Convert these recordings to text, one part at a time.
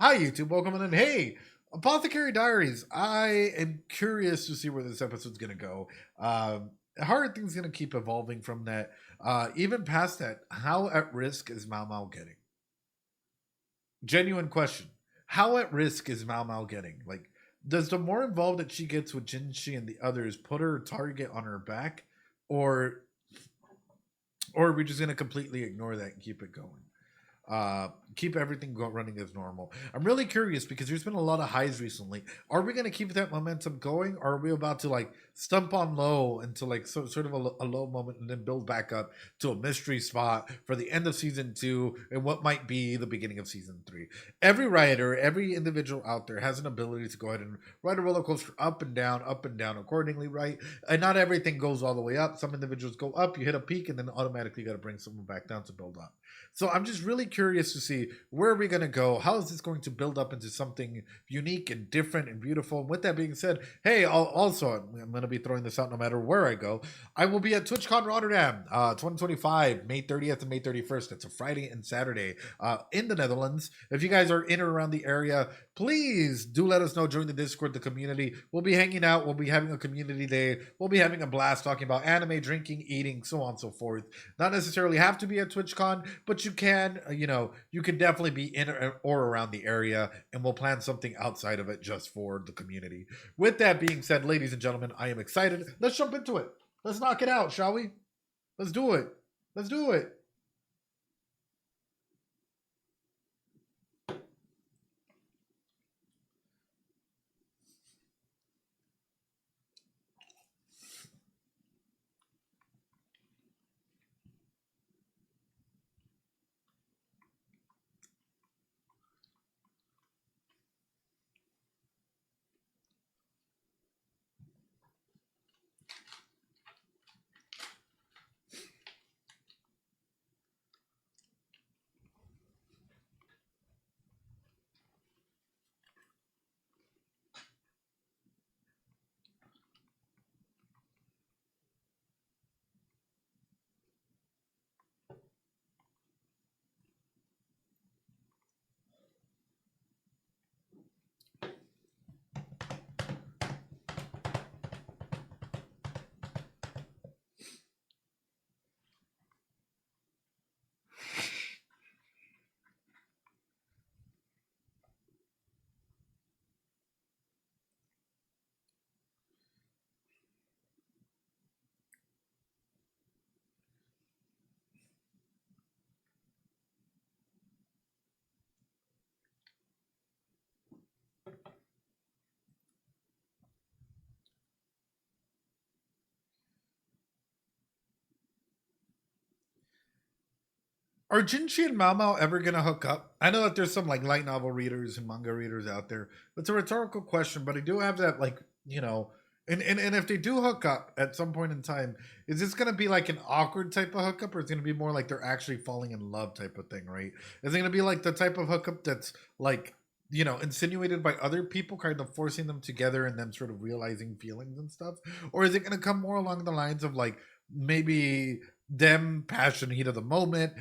Hi, YouTube. Welcome in. Hey, Apothecary Diaries. I am curious to see where this episode's going to go. How are things going to keep evolving from that? Even past that, how at risk is MaoMao getting? Genuine question. How at risk is MaoMao getting? Like, does the more involved that she gets with Jinshi and the others put her target on her back? Or, or are we just going to completely ignore that and keep it going? Keep everything running as normal. I'm really curious because there's been a lot of highs recently. Are we going to keep that momentum going, or are we about to like stump on low into like sort of a low moment and then build back up to a mystery spot for the end of season 2 and what might be the beginning of season 3? Every writer, every individual out there has an ability to go ahead and ride a roller coaster up and down accordingly, right? And not everything goes all the way up. Some individuals go up, you hit a peak, and then automatically got to bring someone back down to build up. So I'm just really curious to see where are we going to go? How is this going to build up into something unique and different and beautiful? And with that being said, hey, I'm going to be throwing this out no matter where I go. I will be at TwitchCon Rotterdam 2025, May 30th and May 31st. That's a Friday and Saturday in the Netherlands. If you guys are in or around the area, please do let us know. Join the Discord, the community. We'll be hanging out. We'll be having a community day. We'll be having a blast talking about anime, drinking, eating, so on and so forth. Not necessarily have to be at TwitchCon, but you can, you can definitely be in or around the area, and we'll plan something outside of it just for the community. With that being said, ladies and gentlemen, I am excited. Let's jump into it. Let's knock it out, shall we? Let's do it. Let's do it. Are Jinchi and MaoMao ever gonna hook up? I know that there's some like light novel readers and manga readers out there. It's a rhetorical question, but I do have that and if they do hook up at some point in time, is this gonna be like an awkward type of hookup, or is it gonna be more like they're actually falling in love type of thing, right? Is it gonna be like the type of hookup that's like insinuated by other people, kind of forcing them together and them sort of realizing feelings and stuff? Or is it going to come more along the lines of like maybe them passion heat of the moment?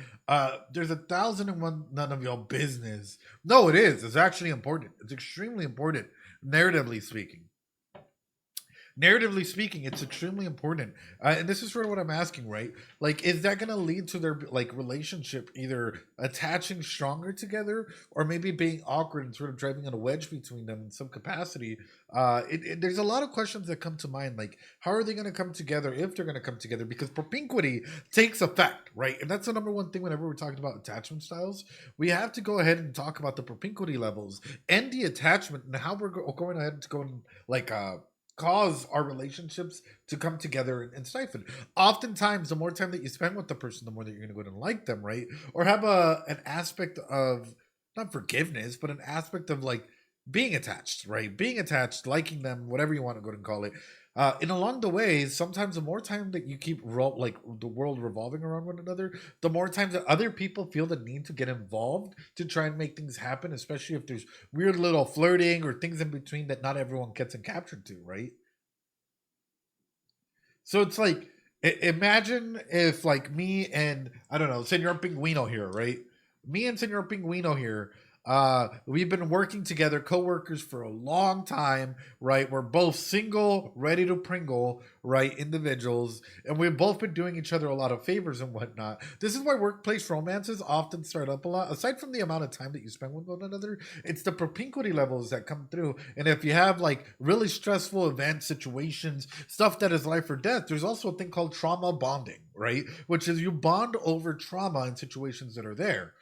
There's 1,001 none of your business. No, it is. It's actually important. It's extremely important, narratively speaking. Narratively speaking, it's extremely important, and this is sort of what I'm asking, right? Like, is that going to lead to their like relationship either attaching stronger together, or maybe being awkward and sort of driving in a wedge between them in some capacity? There's a lot of questions that come to mind, like how are they going to come together if they're going to come together? Because propinquity takes effect, right? And that's the number one thing whenever we're talking about attachment styles. We have to go ahead and talk about the propinquity levels and the attachment and how we're going ahead to go and like cause our relationships to come together and siphon. Oftentimes, the more time that you spend with the person, the more that you're going to go and like them, right? Or have an aspect of not forgiveness, but an aspect of like being attached, right? Being attached, liking them, whatever you want to go and call it. And along the way, sometimes the more time that you keep like the world revolving around one another, the more times that other people feel the need to get involved to try and make things happen, especially if there's weird little flirting or things in between that not everyone gets captured to, right? So it's like, imagine if like me and I don't know, Senor Pinguino here, right? Me and Senor Pinguino here. We've been working together, co-workers for a long time, right? We're both single, ready to pringle, right? Individuals, and we've both been doing each other a lot of favors and whatnot. This is why workplace romances often start up a lot. Aside from the amount of time that you spend with one another, it's the propinquity levels that come through. And if you have like really stressful event situations, stuff that is life or death, there's also a thing called trauma bonding, right? Which is you bond over trauma in situations that are there.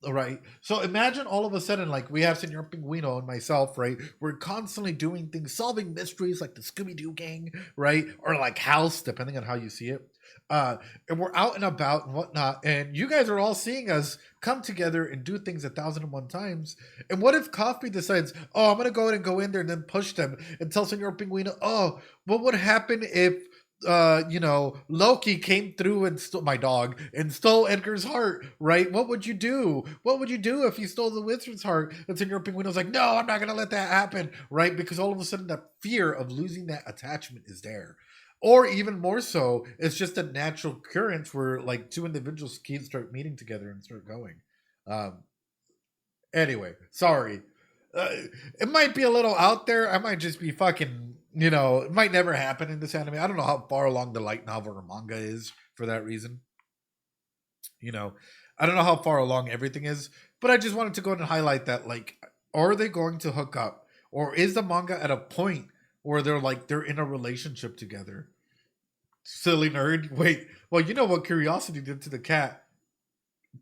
Right. So imagine all of a sudden, like we have Senor Pinguino and myself, right? We're constantly doing things, solving mysteries like the Scooby Doo gang, right? Or like House, depending on how you see it. And we're out and about and whatnot. And you guys are all seeing us come together and do things 1,001 times. And what if Coffee decides, oh, I'm going to go ahead and go in there and then push them and tell Senor Pinguino, oh, what would happen if Loki came through and stole my dog and stole Edgar's heart, right? What would you do? What would you do if he stole the wizard's heart? And Senor Pinguino's like, no, I'm not gonna let that happen, right? Because all of a sudden that fear of losing that attachment is there. Or even more so, it's just a natural occurrence where like two individuals can start meeting together and start going. Um, anyway, sorry. Uh, it might be a little out there. I might just be fucking, it might never happen in this anime. I don't know how far along the light novel or manga is for that reason. You know, I don't know how far along everything is, but I just wanted to go ahead and highlight that, like, are they going to hook up? Or is the manga at a point where they're in a relationship together? Silly nerd. Wait, well, you know what Curiosity did to the cat?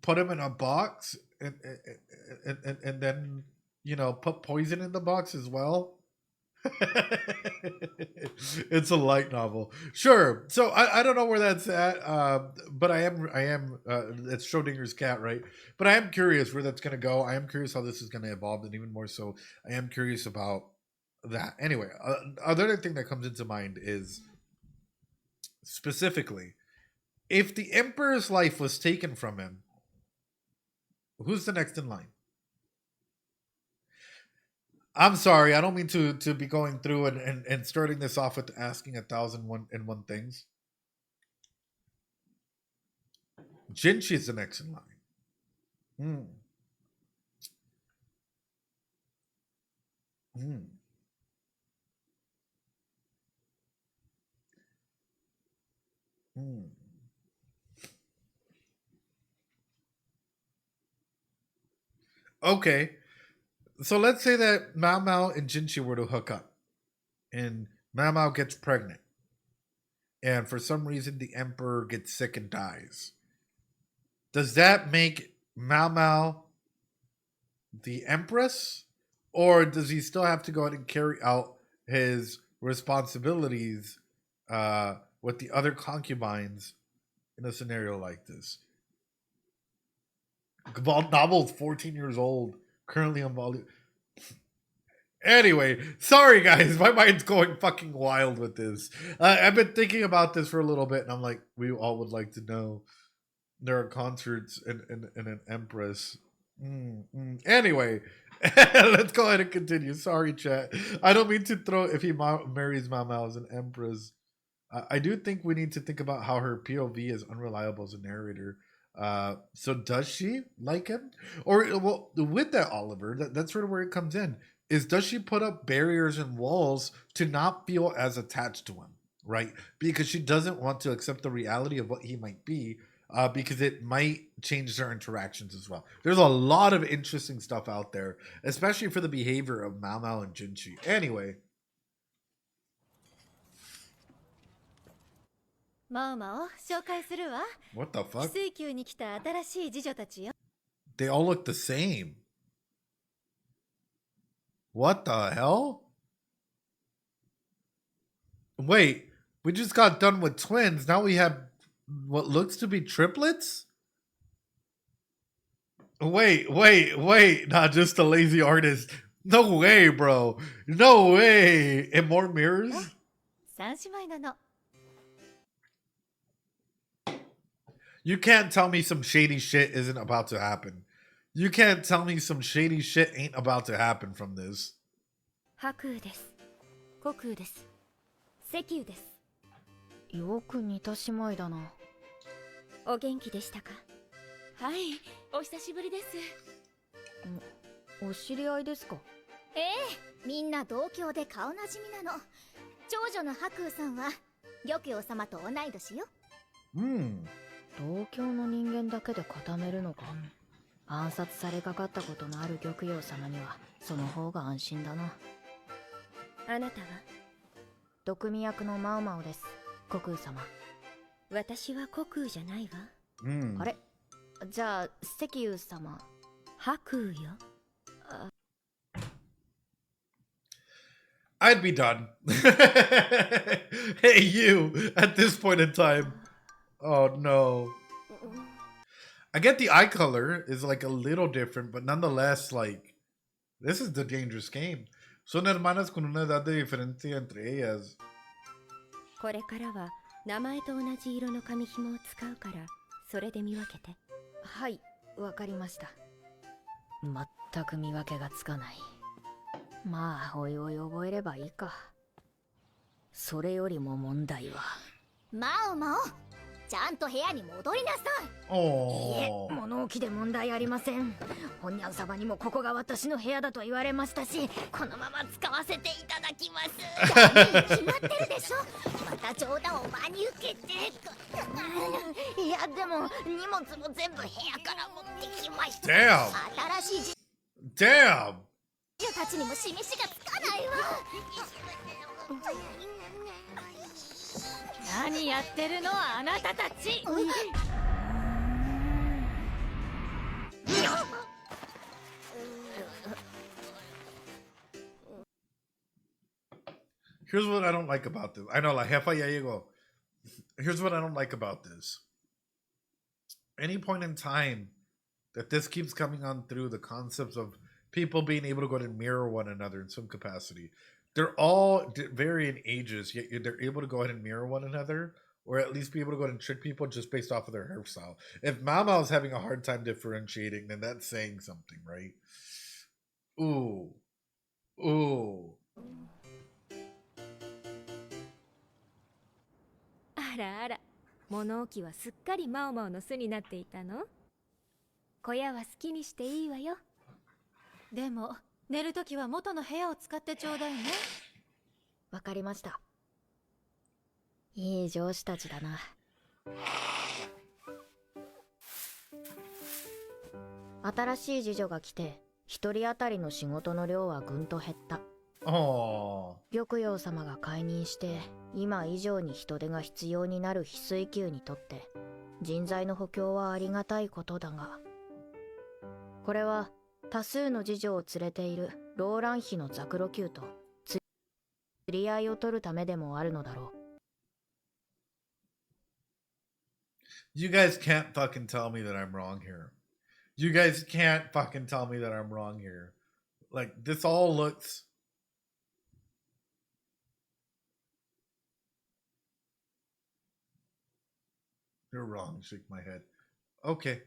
Put him in a box and then put poison in the box as well. It's a light novel, sure. So I don't know where that's at, but I am it's Schrodinger's cat, right? But I am curious where that's going to go. I am curious how this is going to evolve, and even more so, I am curious about that. Anyway, other thing that comes into mind is specifically if the Emperor's life was taken from him, who's the next in line? I'm sorry, I don't mean to be going through and starting this off with asking 1,001 things. Jinchi is the next in line. Hmm. Hmm. Hmm. Okay, so let's say that MaoMao and Jinchi were to hook up, and MaoMao gets pregnant, and for some reason the Emperor gets sick and dies. Does that make MaoMao the Empress, or does he still have to go ahead and carry out his responsibilities with the other concubines in a scenario like this? Novel's 14 years old, currently on volume. Anyway, sorry guys, my mind's going fucking wild with this. I've been thinking about this for a little bit, and I'm like, we all would like to know. There are concerts in an Empress. Anyway, let's go ahead and continue. Sorry, chat. I don't mean to throw if he marries Mao as an Empress. I do think we need to think about how her POV is unreliable as a narrator. So does she like him, or well, with that Oliver, that's sort of where it comes in. Is does she put up barriers and walls to not feel as attached to him, right? Because she doesn't want to accept the reality of what he might be, because it might change their interactions as well. There's a lot of interesting stuff out there, especially for the behavior of MaoMao and Jinchi. Anyway, マオマを紹介するわ。what the 翡 fuck? 翠宮に来た新しい侍女たちよ。They all look the same. What the hell? Wait, we just got done with twins. Now we have what looks to be triplets? Wait. Not just a lazy artist. No way, bro. No way. And more mirrors? 三姉妹なの。You can't tell me some shady shit isn't about to happen. You can't tell me some shady shit ain't about to happen from this. 白雨です。虚空です。石油です。よく似た姉妹だな。お元気でしたか？はい、お久しぶりです。お知り合いですか？ええ、みんな同郷で顔なじみなの。長女の白空さんは玉葉様と同い年よ。同郷の人間だけで固めるのか。暗殺されかかったことのある玉葉様にはその方が安心だな。あなたは？毒味役のマオマオです、虚空様。私は虚空じゃないわ。あれ、じゃあ石油様。白空よ。I'd be done. Hey, you, at this point in time. Oh, no. I get the eye color is like a little different, but nonetheless, like, this is the dangerous game. Son hermanas con una edad de diferencia entre ellas. これからは名前と同じ色の紙紐を使うから、それで見分けて。はい、わかりました。全く見分けがつかない。まあ、おいおい覚えればいいか。それよりも問題は。マオマオ、ちゃんと部屋に戻りなさい。いえ、物置で問題ありません。本ニャン様にもここが私の部屋だと言われましたし、このまま使わせていただきます。決まってるでしょ。また冗談を真に受けて。いや、でも荷物も全部部屋から持ってきました。Damn! 新しい Damn! 女たちにも示しがつかないわ。何やってるのあなたたち。Here's what I don't like about this. I know, la jefa ya llegó. Here's what I don't like about this. Any point in time that this keeps coming on through the concepts of people being able to go and mirror one another in some capacity. They're all varying ages, yet they're able to go ahead and mirror one another, or at least be able to go ahead and trick people just based off of their hairstyle. If MaoMao is having a hard time differentiating, then that's saying something, right? Ooh. Ooh. あらあら、物置はすっかりマオマオの巣になっていたの？小屋は好きにしていいわよ。でも寝るときは元の部屋を使ってちょうだいね。わかりました。いい上司たちだな。新しい次女が来て、一人当たりの仕事の量はぐんと減った。玉葉様が解任して、今以上に人手が必要になる翡翠宮にとって人材の補強はありがたいことだが、これは多数の次女を連れているローラン妃のザクロ宮と釣り合いを取るためでもあるのだろう。You guys can't fucking tell me that I'm wrong here. You guys can't fucking tell me that I'm wrong here. Like, this all looks... You're wrong, shake my head. Okay.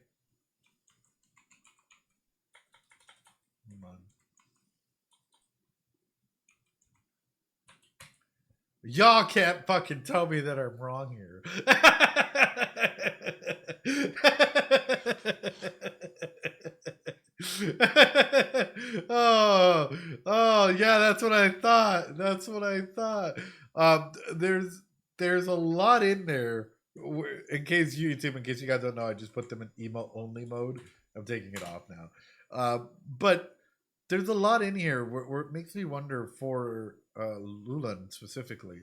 Come on. Y'all can't fucking tell me that I'm wrong here. Oh, yeah, that's what I thought. That's what I thought. There's a lot in there. In case you guys don't know, I just put them in emo only mode. I'm taking it off now. But there's a lot in here where it makes me wonder for Lulan specifically.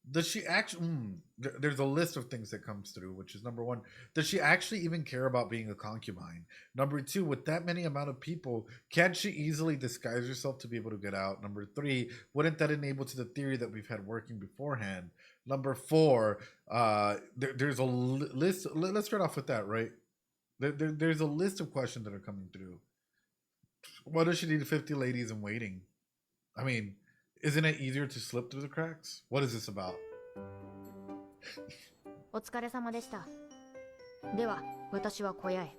Does she actually... there's a list of things that comes through, which is number one, does she actually even care about being a concubine? Number two, with that many amount of people, can she easily disguise herself to be able to get out? Number three, wouldn't that enable to the theory that we've had working beforehand? Number four, there's a list. Let's start off with that, right? There's a list of questions that are coming through. Why does she need 50 ladies in waiting? I mean, isn't it easier to slip through the cracks? What is this about? お疲れ様でした。では、私は小屋へ。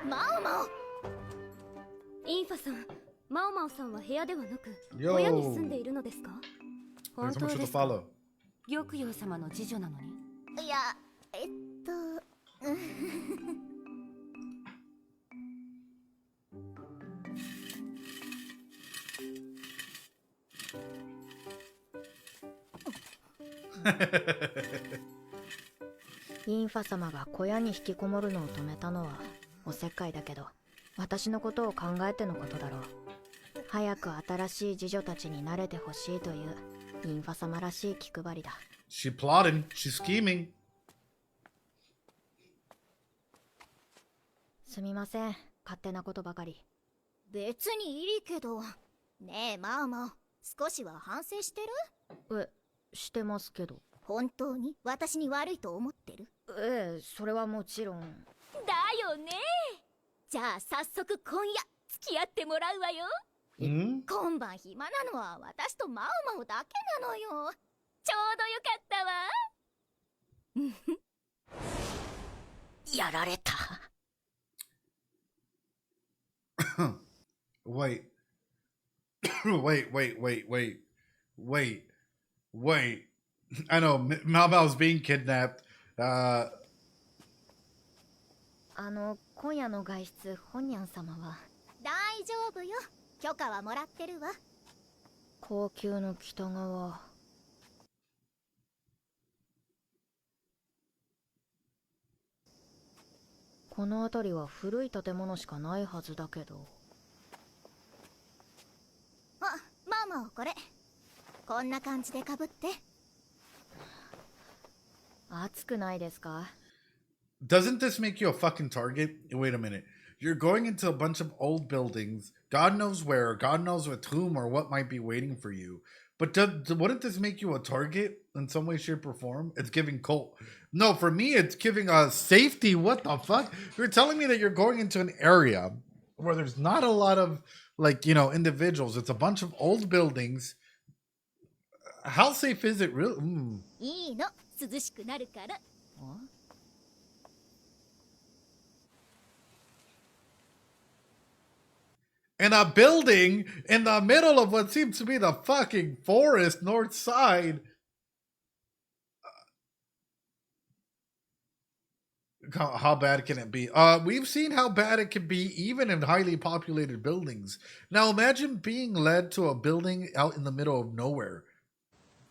マオマオ。インファさん、マオマオさんは部屋ではなく、 Yo. 小屋に住んでいるのですか？ There's 本 so 当 much で to すか？ follow. 玉葉様の次女なのに。いや、インファ様が小屋に引きこもるのを止めたのはおせっかいだけど、私のことを考えてのことだろう。早く新しい侍女たちに慣れてほしいというインファ様らしい気配りだ。She plotting, she's scheming. すみません、勝手なことばかり。別にいいけど。ねえマオマオ、少しは反省してる？してますけど。本当に私に悪いと思ってる？それはもちろん。だよね。じゃあ早速今夜付き合ってもらうわよ。今晩暇なのは私とマオマオだけなのよ。ちょうどよかったわ。やられた。Wait. Wait. I know, MaoMao's being kidnapped. 今夜の外出、本ニャン様は？大丈夫よ。許可はもらってるわ。高級の北側。この辺りは古い建物しかないはずだけど。あ、ママこれ。こんな感じでかぶって。暑くないですか？ Doesn't this make you a fucking target? Wait a minute. You're going into a bunch of old buildings. God knows where, God knows with whom or what might be waiting for you. But wouldn't this make you a target in some way, shape, or form? It's giving cult. No, for me, it's giving safety. What the fuck? You're telling me that you're going into an area where there's not a lot of, like, you know, individuals. It's a bunch of old buildings. How safe is it really? いいの、涼しくなるから。In a building in the middle of what seems to be the fucking forest north side. How bad can it be? We've seen how bad it can be even in highly populated buildings. Now imagine being led to a building out in the middle of nowhere.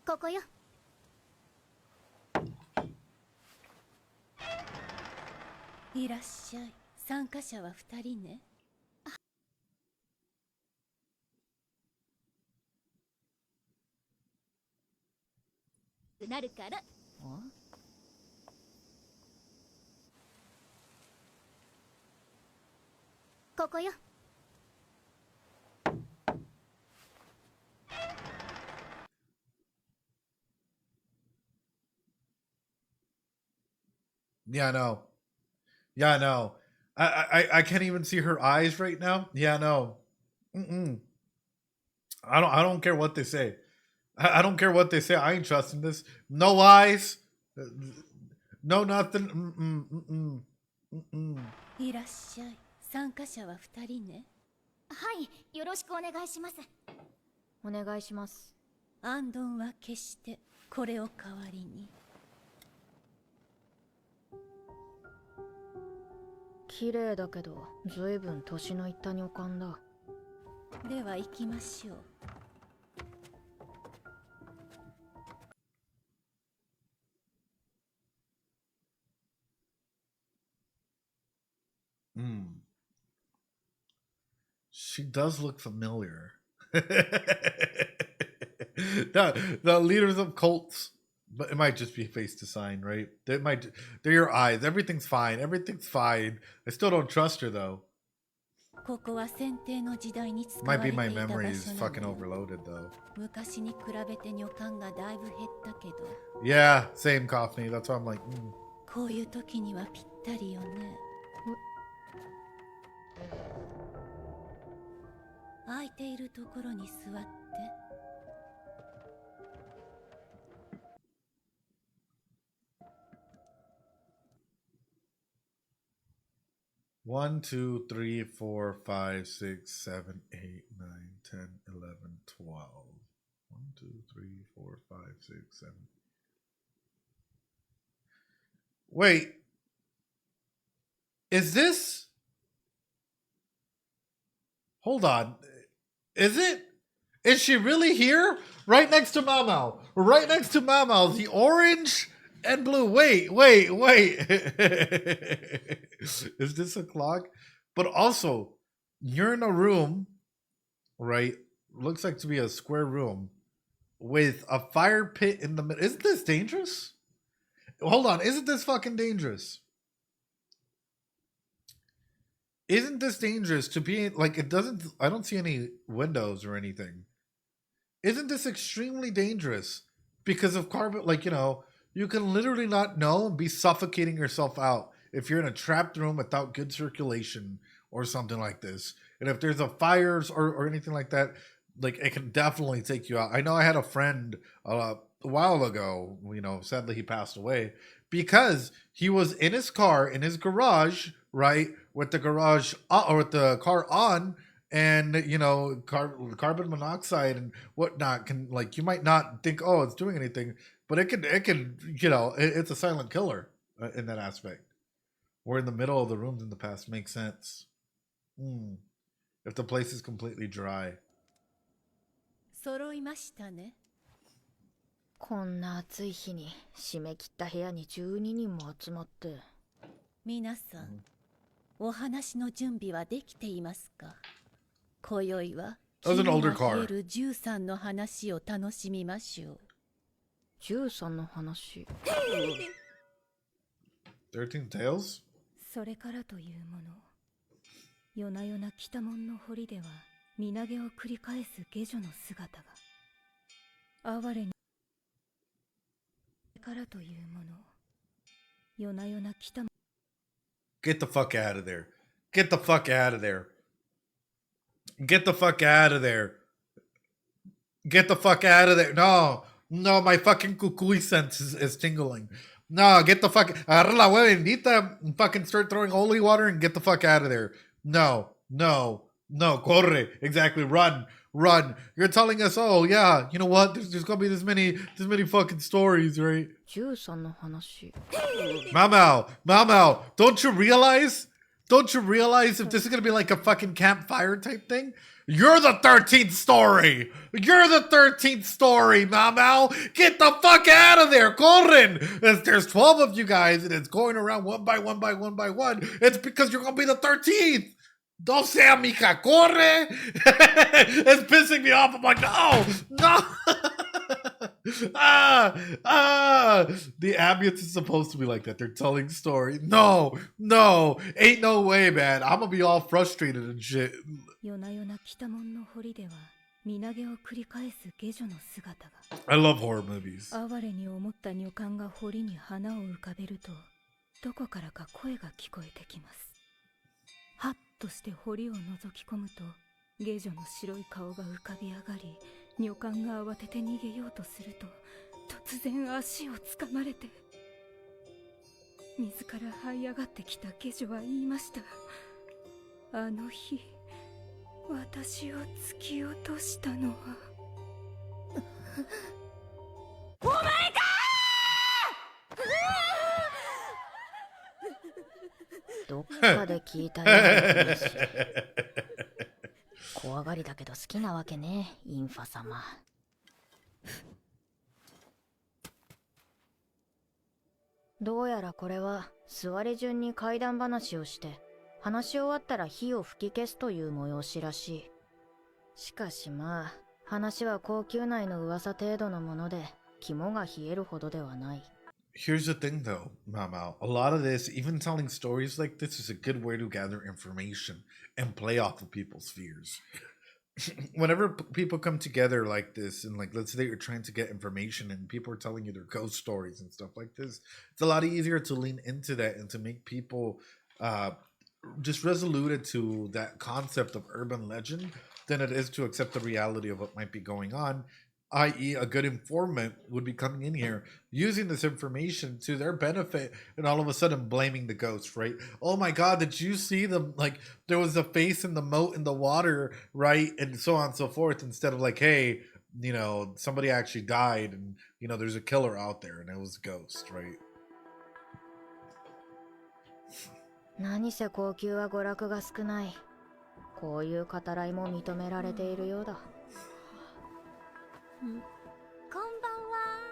ここよ。いらっしゃい。参加者は2人ね。なるから。ここよ。Yeah, no. Yeah, no. I can't even see her eyes right now. Yeah, no. I don't care what they say. I don't care what they say. I ain't trusting this. No eyes. No nothing. いらっしゃい。参加者は2人ね。はい、よろしくお願いします。お願いします。アンドンは消してこれを代わりに。綺麗だけど、ずいぶん年のいった女官だ。では行きましょう。She does look familiar. The leaders of cults, but it might just be face design, right? They're your eyes. Everything's fine. Everything's fine. I still don't trust her though. ここは先帝の時代に使わ Might れ be て my いた場 memory 所 is な fucking の。 overloaded though. 昔に比べて女官がだいぶ減ったけど。Yeah, same Coffee. That's why I'm like, こういう時にはぴったりよね。空いているところに座って。1, 2, 3, 4, 5, 6, 7, 8, 9, 10, 11, 12. 1, 2, 3, 4, 5, 6, 7. Wait. Is this? Hold on. Is it? Is she really here? Right next to MaoMao. Right next to MaoMao. The orange and blue. Wait. Is this a clock? But also, you're in a room, right? Looks like to be a square room with a fire pit in the middle. Isn't this dangerous? Hold on. Isn't this fucking dangerous? Isn't this dangerous to be like, it doesn't, I don't see any windows or anything. Isn't this extremely dangerous because of carbon? Like, you know, you can literally not know and be suffocating yourself out if you're in a trapped room without good circulation or something like this. And if there's a fires or anything like that, like it can definitely take you out. I know I had a friend a while ago, you know, sadly he passed away because he was in his car, in his garage, right? With the garage or with the car on, and you know, carbon monoxide and whatnot can, like, you might not think, oh, it's doing anything, but it can, you know, it's a silent killer in that aspect. We're in the middle of the rooms in the past. Makes sense. If the place is completely dry. 揃いましたね。こんな暑い日に締め切った部屋に12人も集まって。皆さん、お話の準備はできていますか？今宵は冷える13の話を楽しみましょう。13の話。13 Tales? それからというもの、夜な夜な北門の堀では身投げを繰り返す下女の姿が。哀れに。それからというもの、夜な夜な北門。Get the fuck out of there. Get the fuck out of there. Get the fuck out of there. Get the fuck out of there. No, my fucking cucuy sense is tingling. No, get the fuck. Agarra la hueva bendita and fucking start throwing holy water and get the fuck out of there. No. Corre. Exactly. Run. You're telling us, oh yeah, you know what? There's gonna be this many fucking stories, right? 13の話。MaoMao, don't you realize if this is gonna be like a fucking campfire type thing? You're the 13th story, MaoMao. Get the fuck out of there, corren. There's 12 of you guys and it's going around one by one. It's because you're gonna be the 13th. Don't say amica, corre. It's pissing me off. I'm like, no. The ambience is supposed to be like that. They're telling stories. No, ain't no way, man. I'm gonna be all frustrated and shit. 夜な夜な北門の堀では身投げを繰り返す下女の姿が。 I love horror movies. 哀れに思った女官が堀に花を浮かべると、どこからか声が聞こえてきます。はっとして堀を覗き込むと、下女の白い顔が浮かび上がり、女官が慌てて逃げようとすると、突然足をつかまれて、自ら這い上がってきた下女は言いました。あの日、私を突き落としたのは。お前かどっかで聞いたような話。怖がりだけど好きなわけね、インファ様。どうやらこれは座り順に怪談話をして話し終わったら火を吹き消すという催しらしい。しかしまあ話は高級内の噂程度のもので肝が冷えるほどではない。 Here's the thing though, MaoMao. A lot of this, even telling stories like this, is a good way to gather information and play off of people's fears. Whenever people come together like this, and like, let's say you're trying to get information and people are telling you their ghost stories and stuff like this, it's a lot easier to lean into that and to make people just resoluted to that concept of urban legend than it is to accept the reality of what might be going on. I.e., a good informant would be coming in here using this information to their benefit and all of a sudden blaming the ghost, right? Oh my god, did you see them? Like, there was a face in the moat in the water, right? And so on and so forth, instead of like, hey, you know, somebody actually died and, you know, there's a killer out there and it was a ghost, right? 何せ高級は娯楽が少ない。こういう語らいも認められているようだ。こんばんは。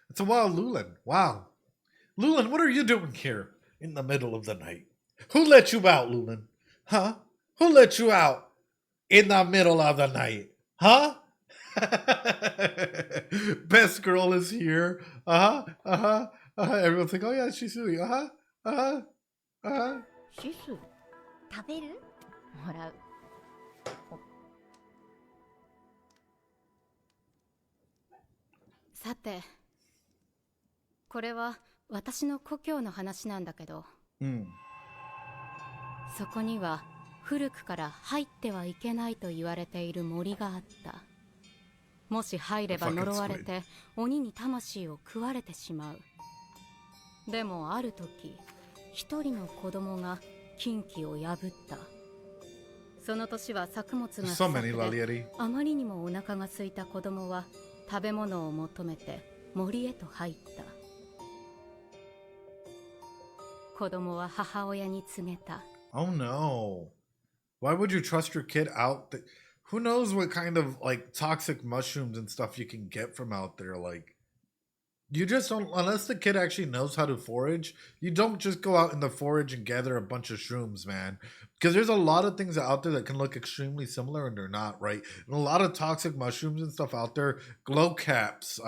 It's a wild Lulin. Wow. Lulin, what are you doing here in the middle of the night? Who let you out, Lulin? Huh? Who let you out in the middle of the night? Huh? Best girl is here. Everyone's like, oh yeah, she's sweet. Shisu? 食べる？もらう。さて、これは私の故郷の話なんだけど、そこには古くから入ってはいけないと言われている森があった。もし入れば呪われて鬼に魂を食われてしまう。でもある時、一人の子供が禁忌を破った。その年は作物が不作で、あまりにもお腹が空いた子供は食べ物を求めて森へと入った。子供は母親に告げた。Oh no. Why would you trust your kid out? Who knows what kind of like toxic mushrooms and stuff you can get from out there? Like, you just don't, unless the kid actually knows how to forage, you don't just go out in the forage and gather a bunch of shrooms, man. Because there's a lot of things out there that can look extremely similar and they're not, right? And a lot of toxic mushrooms and stuff out there, glow caps,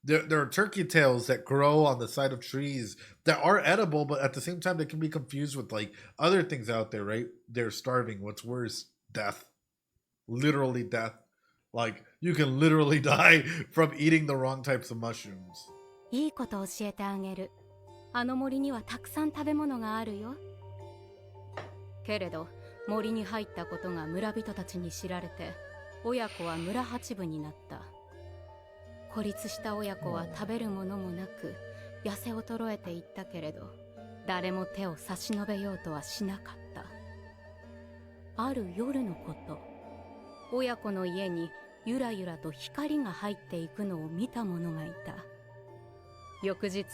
there are turkey tails that grow on the side of trees that are edible, but at the same time, they can be confused with like other things out there, right? They're starving. What's worse? Death. Literally death. Like, you can literally die from eating the wrong types of mushrooms. いいこと教えてあげる。あの森にはたくさん食べ物があるよ。けれど、森に入ったことが村人たちに知られて、親子は村八分になった。孤立した親子は食べるものもなく、痩せ衰えていったけれど、誰も手を差し伸べようとはしなかった。ある夜のこと、親子の家にゆらゆらと光が入っていくのを見た者がいた。翌日、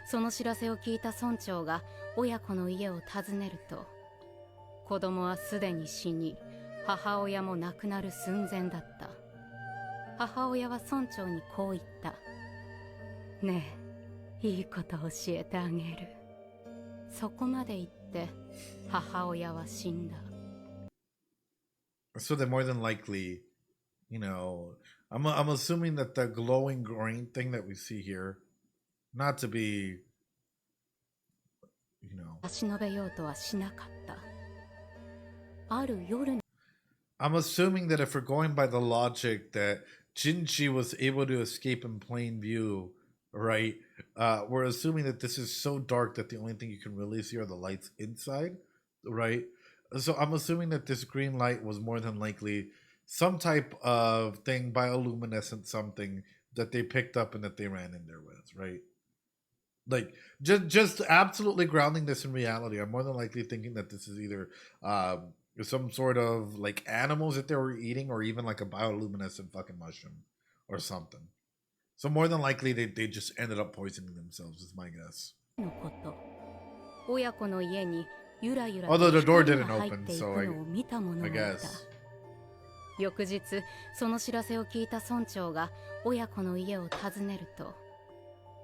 その知らせを聞いた村長が親子の家を訪ねると、子供はすでに死に、母親も亡くなる寸前だった。母親は村長にこう言った。ねえ、いいこと教えてあげる。そこまで言って、母親は死んだ。So they're more than likely, you know, I'm assuming that the glowing green thing that we see here, not to be, you know, 差し伸べようとはしなかった。ある夜の I'm assuming that if we're going by the logic that Jinchi was able to escape in plain view, right? We're assuming that this is so dark that the only thing you can really see are the lights inside, right? So I'm assuming that this green light was more than likely some type of thing, bioluminescent something that they picked up and that they ran in there with, right? Like just absolutely grounding this in reality. I'm more than likely thinking that this is either some sort of like animals that they were eating or even like a bioluminescent fucking mushroom or something. So more than likely they just ended up poisoning themselves is my guess. Although the door didn't open, so I guess. 翌日、その知らせを聞いた村長が親子の家を訪ねると、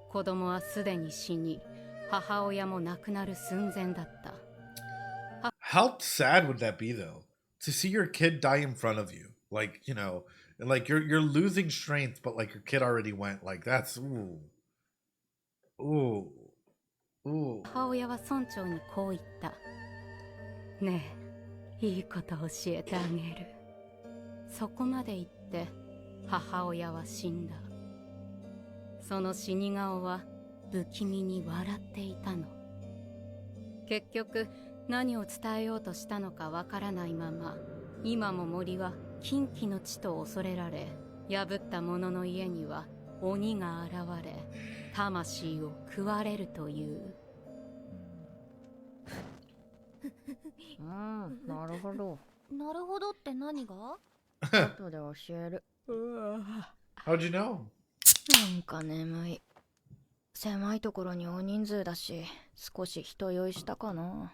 子供はすでに死に、母親も亡くなる寸前だった。How sad would that be though? To see your kid die in front of you. Like, you know, like you're losing strength, but like your kid already went. Like that's ooh. Ooh. Ooh. 母親は村長にこう言った。ねえ、いいこと教えてあげる。そこまで言って母親は死んだ。その死に顔は不気味に笑っていたの。結局何を伝えようとしたのかわからないまま、今も森は禁忌の地と恐れられ、破った者の家には鬼が現れ、魂を食われるという。なるほど。なるほどって何が？後で教える。How'd you know? なんか眠い。狭いところに大人数だし、少し人酔いしたかな。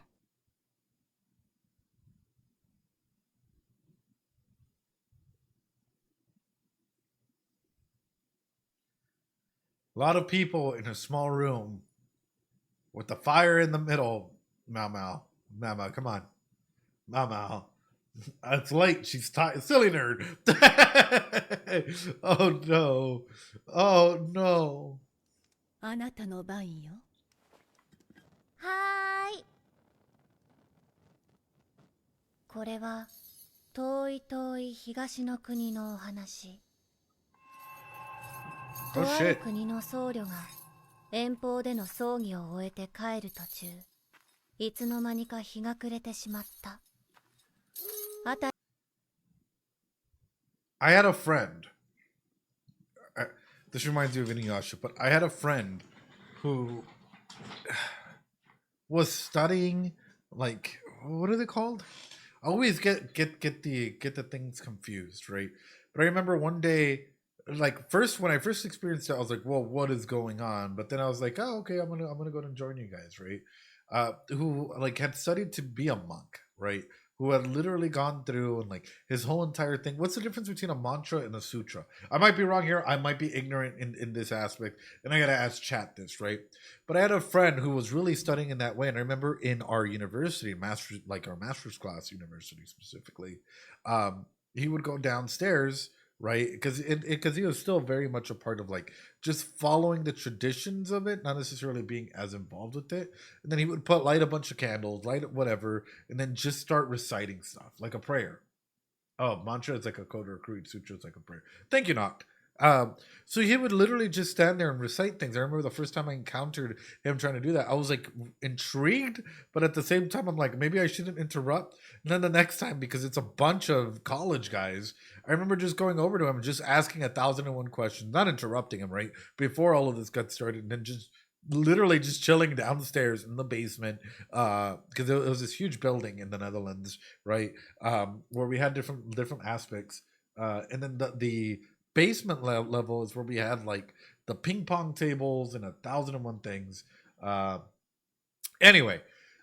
A lot of people in a small room with the fire in the middle. MaoMao. MaoMao, come on. MaoMao. It's late. She's tired. Silly nerd. Oh no. Oh no. あなたの番よ。はーい。これは遠い遠い東の国のお話。とある国の僧侶が遠方での葬儀を終えて帰る途中、いつの間にか日が暮れてしまった。I had a friend. This reminds me of Inuyasha, but I had a friend who was studying, like, what are they called? I always get the things confused, right? But I remember one day, like, when I first experienced it, I was like, well, what is going on? But then I was like, oh, okay, I'm gonna go and join you guys, right? Who like had studied to be a monk, right? Who had literally gone through and like his whole entire thing. What's the difference between a mantra and a sutra? I might be wrong here. I might be ignorant in this aspect. And I got to ask chat this, right? But I had a friend who was really studying in that way. And I remember in our university, our master's class university specifically, he would go downstairs, right? Because he was still very much a part of like just following the traditions of it, not necessarily being as involved with it. And then he would light a bunch of candles, light whatever, and then just start reciting stuff like a prayer. Oh, mantra is like a code or a creed. Sutra is like a prayer. Thank you, Noct. So he would literally just stand there and recite things. I remember the first time I encountered him trying to do that, I was like intrigued, but at the same time, I'm like, maybe I shouldn't interrupt. And then the next time, because it's a bunch of college guys, I remember just going over to him and just asking 1,001 questions, not interrupting him, right? Before all of this got started, and then just literally just chilling downstairs in the basement, because it was this huge building in the Netherlands, right? Where we had different aspects. And then the basement level is where we had like the ping pong tables and 1,001 things. Anyway,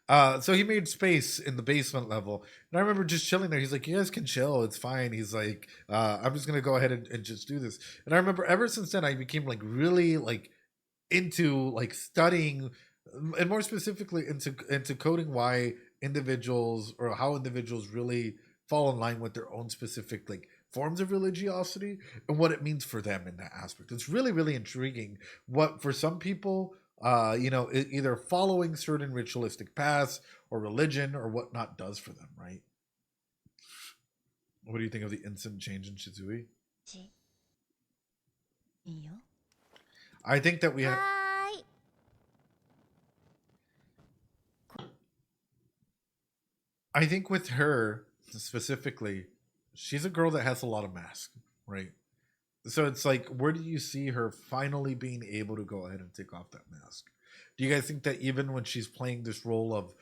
so he made space in the basement level, and I remember just chilling there. He's like, "You guys can chill, it's fine." He's like, "I'm just gonna go ahead and just do this." And I remember ever since then, I became like really like into like studying, and more specifically into coding why individuals or how individuals really fall in line with their own specific like forms of religiosity and what it means for them in that aspect. It's really, really intriguing what for some people, either following certain ritualistic paths or religion or whatnot does for them, right? What do you think of the instant change in Shizui? I think that we have. I think with her specifically, she's a girl that has a lot of masks, right? So it's like, where do you see her finally being able to go ahead and take off that mask? Do you guys think that even when she's playing this role of,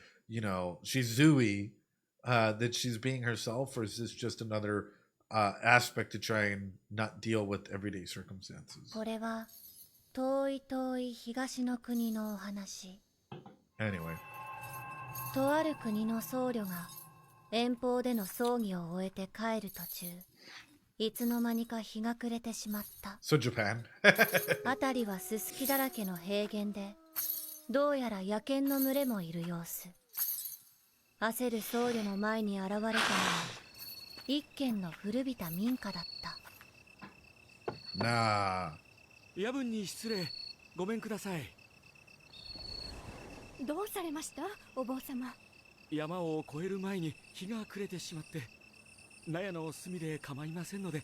she's Zooey, that she's being herself, or is this just another aspect to try and not deal with everyday circumstances? Anyway. とある国の僧侶が遠方での葬儀を終えて帰る途中、いつの間にか日が暮れてしまった。So Japan. 辺りはススキだらけの平原で、どうやら野犬の群れもいる様子。焦る僧侶の前に現れたのは一軒の古びた民家だった。なあ。夜分に失礼。ごめんください。どうされました、お坊様？山を越える前に日が暮れてしまって、納屋の隅で構いませんので。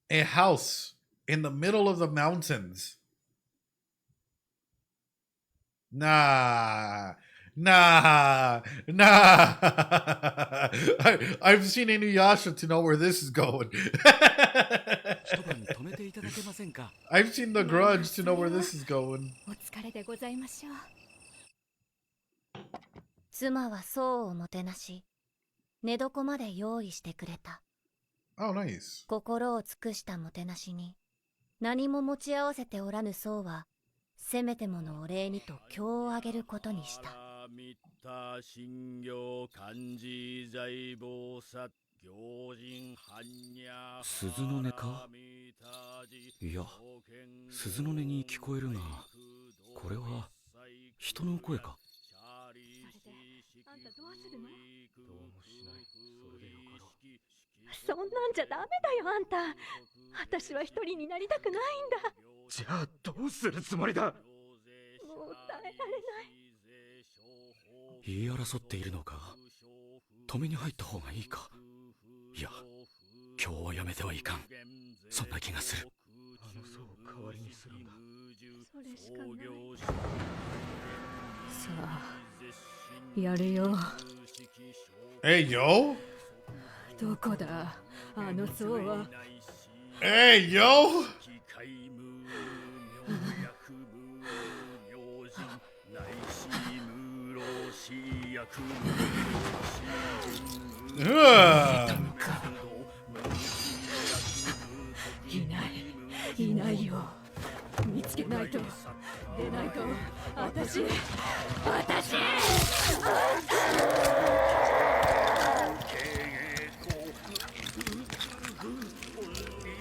A house in the middle of the mountains. Nah. Nah. I've seen Inuyasha to know where this is going. I've seen The Grudge to know where this is going. お疲れでございましょう。妻は僧をもてなし、寝床まで用意してくれた。Oh, nice. 心を尽くしたもてなしに、何も持ち合わせておらぬ僧は、せめてものお礼にと経をあげることにした。鈴の音か？いや、鈴の音に聞こえるが、これは人の声か？あんたどうするの？どうもしない。それでよかろう。そんなんじゃダメだよ、あんた。私は一人になりたくないんだ。じゃあどうするつもりだ？もう耐えられない。言い争っているのか？止めに入った方がいいか？いや、今日はやめてはいかん。そんな気がする。あの層を代わりにするんだ。それしかない。さあ、やるよ。Hey, yo. どこだ、あの層は。Hey, yo.いないよ。見つけないと。出ないと。私。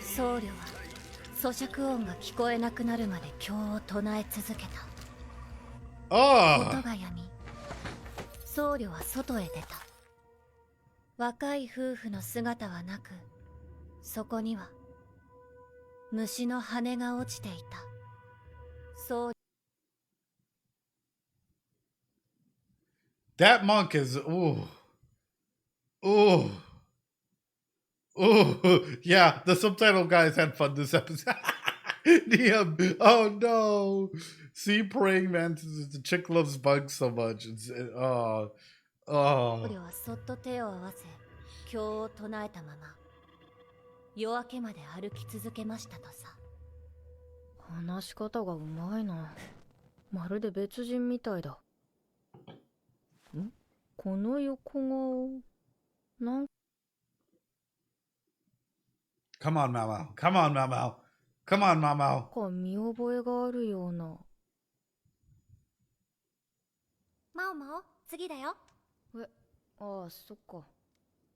僧侶は咀嚼音が聞こえなくなるまで経を唱え続けた。音がやみ、僧侶は外へ出た。若い夫婦の姿はなく、そこには虫の羽が落ちていた。僧 That monk is ooh. Yeah, the subtitle guys had fun this episode. Oh no. See, praying mantis. The chick loves bugs so much. Oh. 侶はそっと手を合わせ、経を唱えたまま、夜明けまで歩き続けましたとさ。話し方がうまいな。まるで別人みたいだ。この横顔、なん Come on, MaoMao. Come on, MaoMao. Come on, MaoMao. か見覚えがあるような。マオマオ、次だよ。ああ、そっか。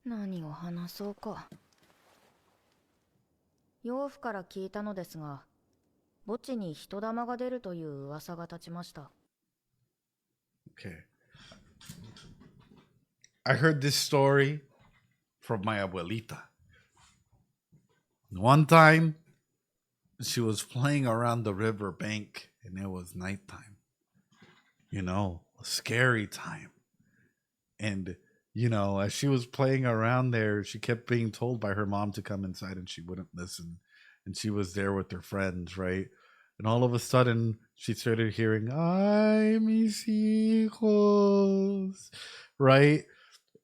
何を話そうか。養父から聞いたのですが、墓地に人玉が出るという噂が立ちました。Okay. I heard this story from my abuelita. One time, she was playing around the river bank and it was nighttime. You know, a scary time. And, you know, as she was playing around there, she kept being told by her mom to come inside and she wouldn't listen. And she was there with her friends, right? And all of a sudden, she started hearing, ay, mis hijos, right?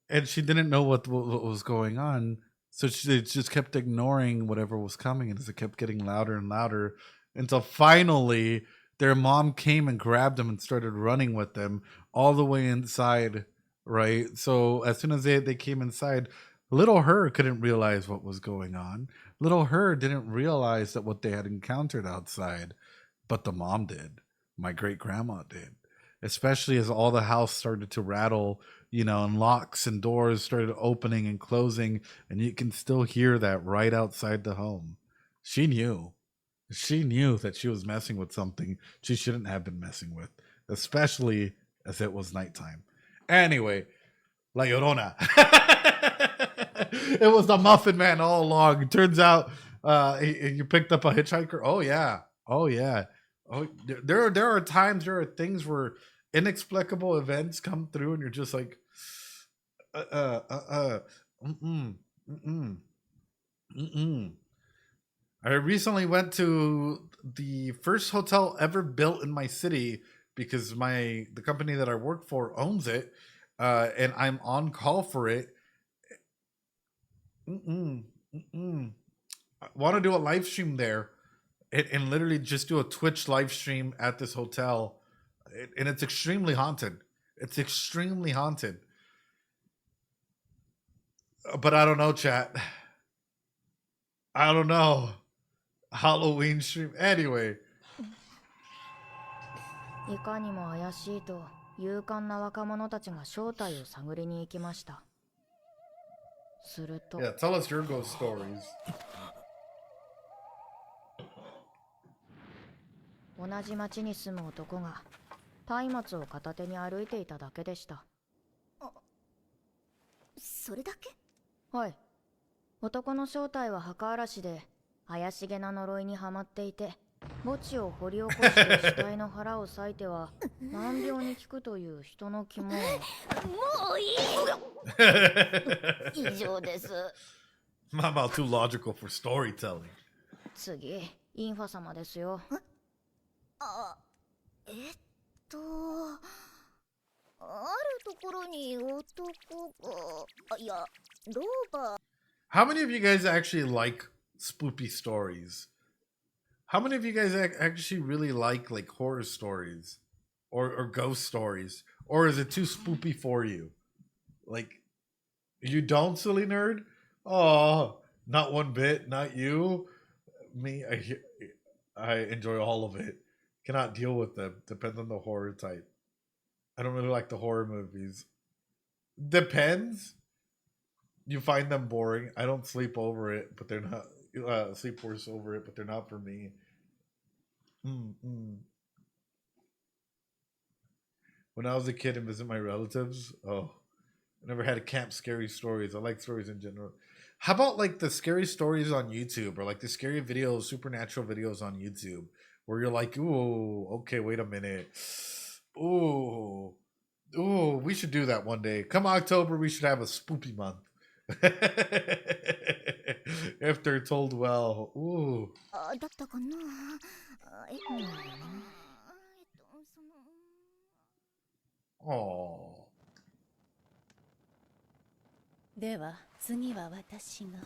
And she didn't know what was going on. So she just kept ignoring whatever was coming. And it kept getting louder and louder until finally their mom came and grabbed them and started running with them all the way inside, right? So as soon as they came inside, little her couldn't realize what was going on. Little her didn't realize that what they had encountered outside, but the mom did. My great grandma did. Especially as all the house started to rattle, you know, and locks and doors started opening and closing, and you can still hear that right outside the home. She knew. She knew that she was messing with something she shouldn't have been messing with, especially as it was nighttime. Anyway, La Llorona. It was the Muffin Man all along. It turns out you picked up a hitchhiker. Oh, yeah. Oh, yeah. Oh, there are times, there are things where inexplicable events come through and you're just like, I recently went to the first hotel ever built in my city because the company that I work for owns it, and I'm on call for it. I want to do a live stream there, and literally just do a Twitch live stream at this hotel, and it's extremely haunted. It's extremely haunted. But I don't know, chat. I don't know. Halloween stream. Anyway. いかにも怪しいと勇敢な若者たちが正体を探りに行きました。すると Yeah, tell us your ghost stories. 同じ町に住む男が松明を片手に歩いていただけでした。それだけ？はい。男の正体は墓荒らしで怪しげな呪いにはまっていて、墓地を掘り起こして死体の腹を裂いては難病に効くという人の肝を。もういい。以上です。MaoMao too logical for storytelling. 次、インファ様ですよ。あるところに男が、いや、老婆。How many of you guys actually like spoopy stories? How many of you guys actually really like horror stories or ghost stories? Or is it too spoopy for you? Like, you don't, silly nerd? Oh, not one bit, not you. Me, I enjoy all of it. Cannot deal with them. Depends on the horror type. I don't really like the horror movies. Depends. You find them boring. I don't sleep over it, but they're not sleep worse over it, but they're not for me. When I was a kid and visit my relatives, I never had a camp scary stories. I like stories in general. How about the scary stories on YouTube, or the scary videos, supernatural videos on YouTube, where you're like, ooh, okay, wait a minute. Ooh, we should do that one day. Come October, we should have a spoopy month. If they're told well. Ooh. だったかな。Oh. では次は私が。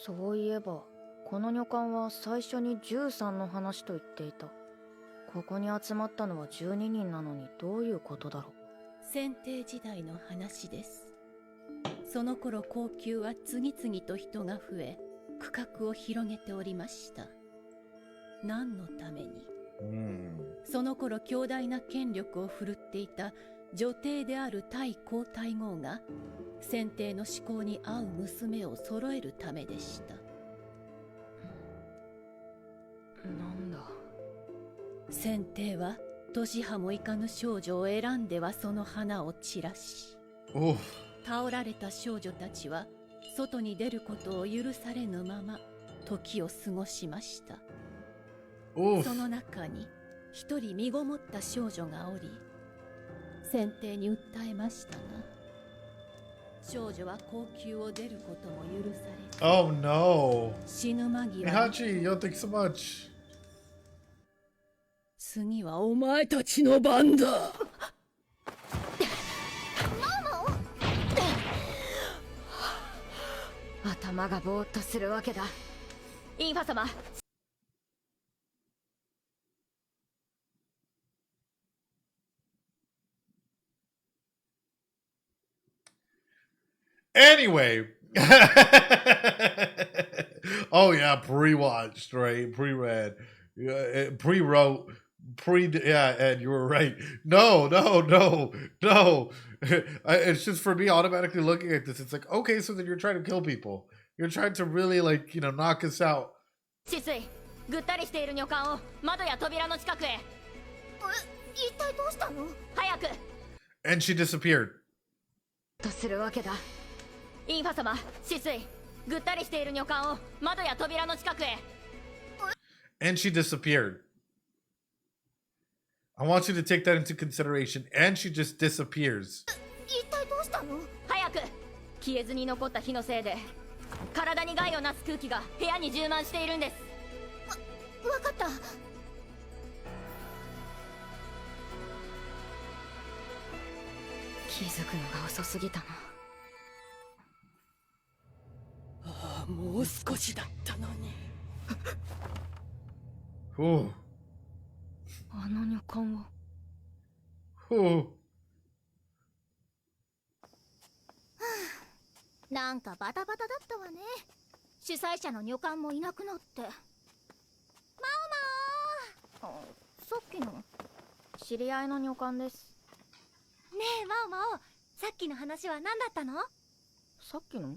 そういえば、この女官は最初に13の話と言っていた。ここに集まったのは12人なのにどういうことだろう。先帝時代の話です。その頃皇宮は次々と人が増え、区画を広げておりました。何のために？その頃強大な権力を振るっていた女帝である太皇太后が先帝の思考に合う娘を揃えるためでした。なんだ。先帝は年派もいかぬ少女を選んではその花を散らし、倒られた少女たちは外に出ることを許されぬまま時を過ごしました。その中に一人身ごもった少女がおり、先帝に訴えましたが、少女は皇宮を出ることも許されず、Oh no. 死ぬ間際に Mihachi, yo, thanks so much. 次はお前たちの番だ。頭がぼーっとするわけだ。インファ様。Anyway. Oh yeah, pre-watched, right? Pre-read, pre-wrote, yeah, and you were right. No. It's just for me automatically looking at this. It's like, okay, so then you're trying to kill people. You're trying to really knock us out. 止水、ぐったりしている女官を窓や扉の近くへ。一体どうしたの？早く。And she disappeared. とするわけだ。インファ様、止水、ぐったりしている女官を窓や扉の近くへ。And she disappeared. I want you to take that into consideration. And she just disappears. 一体どうしたの？早く。消えずに残った火のせいで体に害をなす空気が部屋に充満しているんです。わかった。気づくのが遅すぎたな。ああ、もう少しだったのに。おう。あの女官は。おう。なんかバタバタだったわね。主催者の女官もいなくなって。マオマオ。さっきの知り合いの女官です。ねえマオマオ、さっきの話は何だったの？さっきの？ほ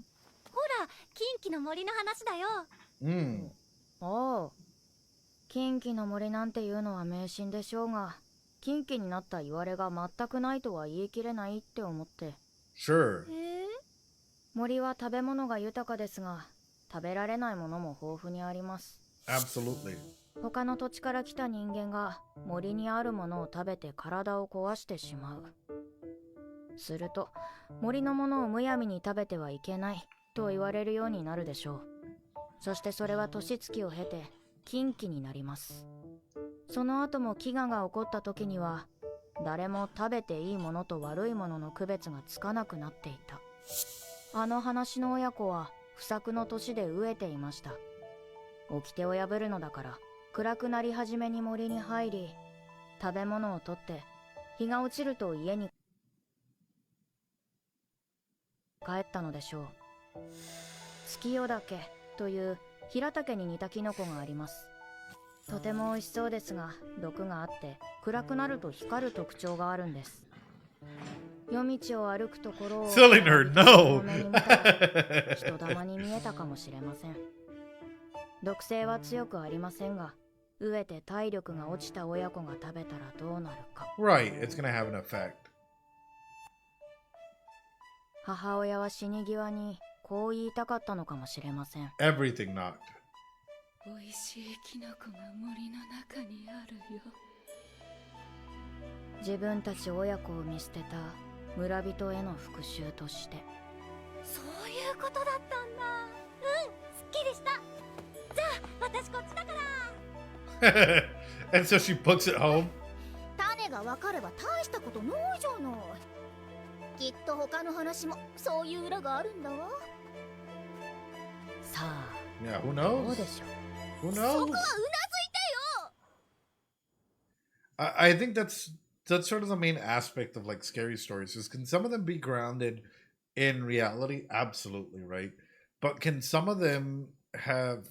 ら、近畿の森の話だよ。ああ、近畿の森なんていうのは迷信でしょうが、近畿になった言われが全くないとは言い切れないって思って。Sure. 森は食べ物が豊かですが、食べられないものも豊富にあります。Absolutely. 他の土地から来た人間が森にあるものを食べて体を壊してしまう。すると、森のものをむやみに食べてはいけないと言われるようになるでしょう。そしてそれは年月を経て禁忌になります。その後も飢餓が起こった時には、誰も食べていいものと悪いものの区別がつかなくなっていた。あの話の親子は不作の年で飢えていました。掟を破るのだから暗くなり始めに森に入り、食べ物を取って日が落ちると家に帰ったのでしょう。月夜岳という平竹に似たキノコがあります。とても美味しそうですが、毒があって暗くなると光る特徴があるんです。夜道を歩くところを Silly nerd, no! 人玉に見えたかもしれません。毒性は強くありませんが、飢えて体力が落ちた親子が食べたらどうなるか。Right, it's gonna have an effect. 母親は死に際にこう言いたかったのかもしれません。Everything knocked. 美味しいキノコが森の中にあるよ。自分たち親子を見捨てた村人への復讐として。そういうことだったんだ。すっきりした。じゃあ私こっちだから。And so she books it home. 種が分かれば大したことないじゃない。きっと他の話もそういう裏があるんだわ。さあ、Yeah, who ど knows? うでしょう。 Who そこはうなずい knows? てよ。I think that's sort of the main aspect of like scary stories. Is can some of them be grounded in reality? Absolutely, right? But can some of them have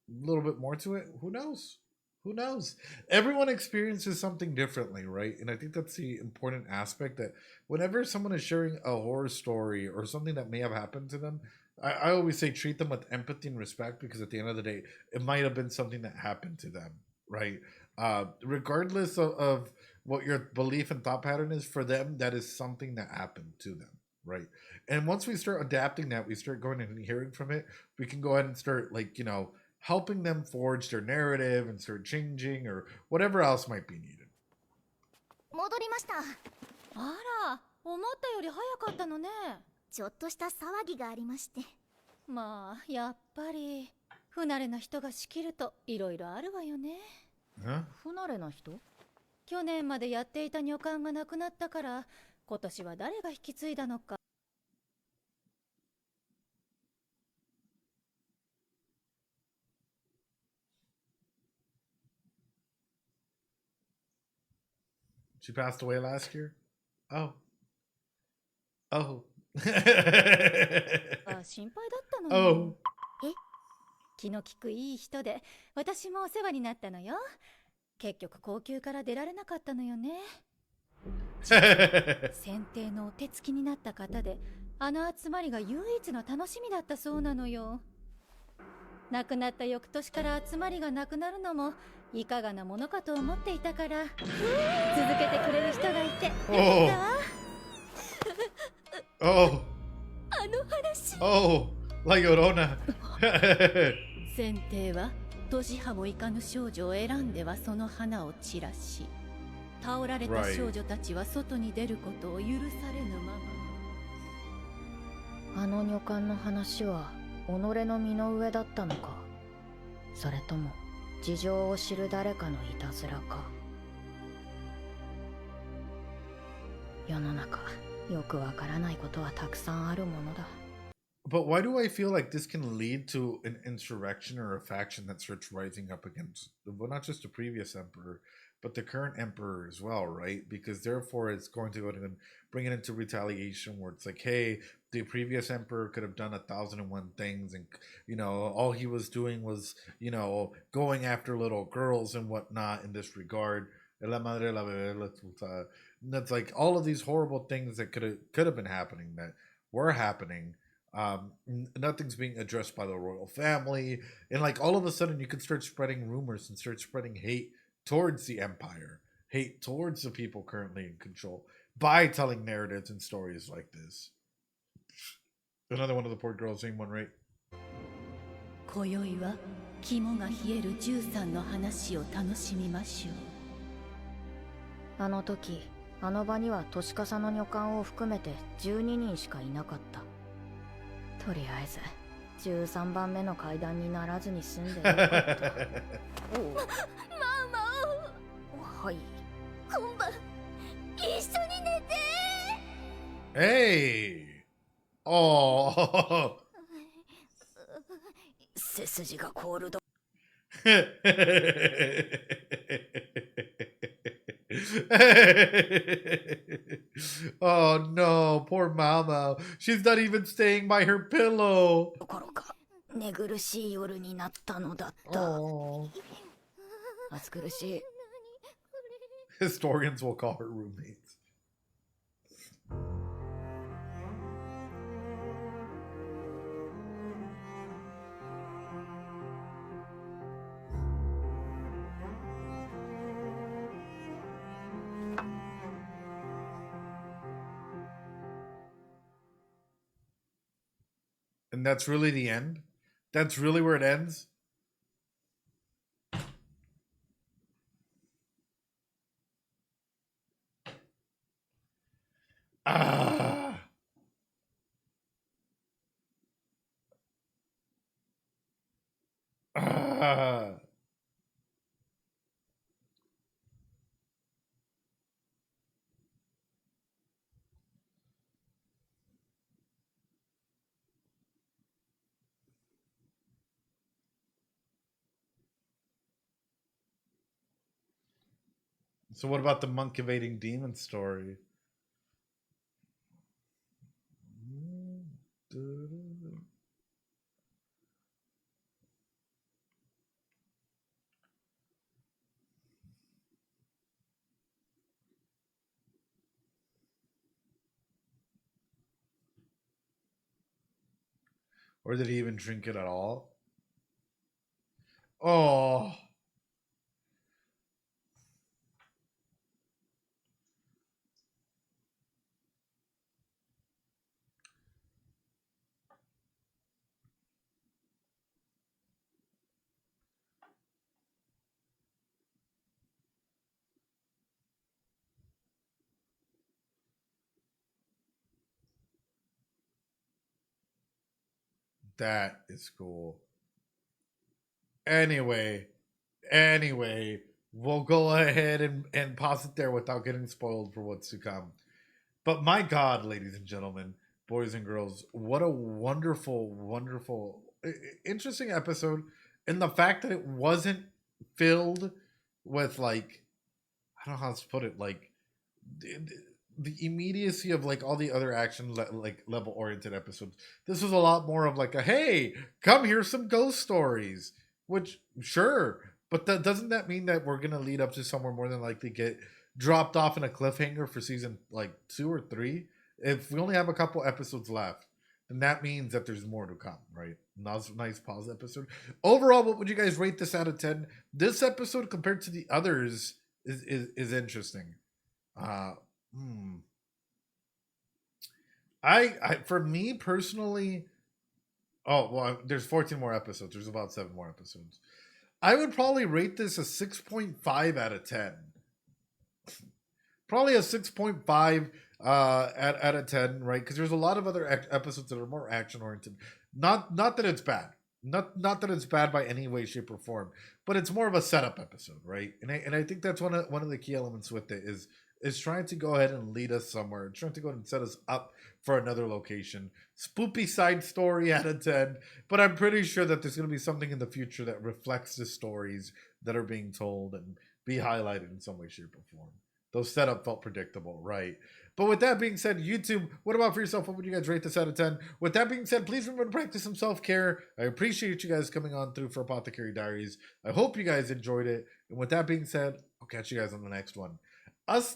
a little bit more to it? Who knows? Who knows? Everyone experiences something differently, right? And I think that's the important aspect, that whenever someone is sharing a horror story or something that may have happened to them, I always say treat them with empathy and respect, because at the end of the day, it might have been something that happened to them, right? Regardless of what your belief and thought pattern is, for them, that is something that happened to them, right? And once we start adapting that, we start going and hearing from it, we can go ahead and start, like, you know, helping them forge their narrative and start changing or whatever else might be needed. 戻りました。あら、思ったより早かったのね。ちょっとした騒ぎがありまして。まあ、やっぱり不慣れな人が仕切るといろいろあるわよね。不慣れな人？去年までやっていた女官が亡くなったから、今年は誰が引き継いだのか。She passed away last year? Oh. Oh. あ、心配だったのよ。 Oh. 気の利くいい人で、私もお世話になったのよ。結局高級から出られなかったのよね。選定のお手つきになった方で、あの集まりが唯一の楽しみだったそうなのよ。亡くなった翌年から集まりがなくなるのもいかがなものかと思っていたから、続けてくれる人がいてよかったわ。Oh. あの話。Oh. La Llorona. 選定は年派もいかぬ少女を選んではその花を散らし、倒られた少女たちは外に出ることを許されぬまま。あの女官の話は己の身の上だったのか、それとも事情を知る誰かのいたずらか。世の中よくわからないことはたくさんあるものだ。But why do I feel like this can lead to an insurrection or a faction that starts rising up against, well, not just the previous emperor, but the current emperor as well, right? Because therefore it's going to go to bring it into retaliation where it's like, hey, the previous emperor could have done 1,001 things, and you know, all he was doing was, you know, going after little girls and whatnot in this regard. That's like all of these horrible things that could have been happening, that were happening. Nothing's being addressed by the royal family, and like all of a sudden you could start spreading rumors and start spreading hate towards the empire, hate towards the people currently in control by telling narratives and stories like this. Another one of the poor girls, same one, right? 今宵は肝が冷える13の話を楽しみましょう。あの時、あの場には年笠の女官を含めて12人しかいなかった。とりあえず13番目の階段にならずに済んでよかった。マウマオ。はい。今晩一緒に寝て。Hey. Oh. 背筋が凍るど。Oh no, poor Mama. She's not even staying by her pillow. ところか、寝苦しい夜になったのだった。暑苦しい。Historians will call her roommates. And that's really the end? That's really where it ends? Ah. Ah. So what about the monk evading demon story? Or did he even drink it at all? Oh. That is cool. Anyway, we'll go ahead and pause it there without getting spoiled for what's to come. But my God, ladies and gentlemen, boys and girls, what a wonderful, wonderful, interesting episode. And the fact that it wasn't filled with, like, I don't know how to put it, like, the immediacy of like all the other action like level oriented episodes. This was a lot more of like a, hey, come hear some ghost stories, which sure, but doesn't that mean that we're gonna lead up to somewhere more than likely get dropped off in a cliffhanger for season like 2 or 3? If we only have a couple episodes left, then that means that there's more to come, right? Nice pause episode. Overall, what would you guys rate this out of 10? This episode compared to the others is interesting. I for me personally, oh well, there's 14 more episodes. There's about 7 more episodes. I would probably rate this a 6.5 out of 10. Probably a 6.5 out of 10, right? Because there's a lot of other episodes that are more action oriented. Not that it's bad. Not that it's bad by any way, shape, or form, but it's more of a setup episode, right? And I think that's one of the key elements with it is is trying to go ahead and lead us somewhere. It's trying to go ahead and set us up for another location. Spoopy side story out of 10, but I'm pretty sure that there's going to be something in the future that reflects the stories that are being told and be highlighted in some way, shape, or form. Those setup felt predictable, right? But with that being said, YouTube, what about for yourself? What would you guys rate this out of 10? With that being said, please remember to practice some self-care. I appreciate you guys coming on through for Apothecary Diaries. I hope you guys enjoyed it. And with that being said, I'll catch you guys on the next one. Us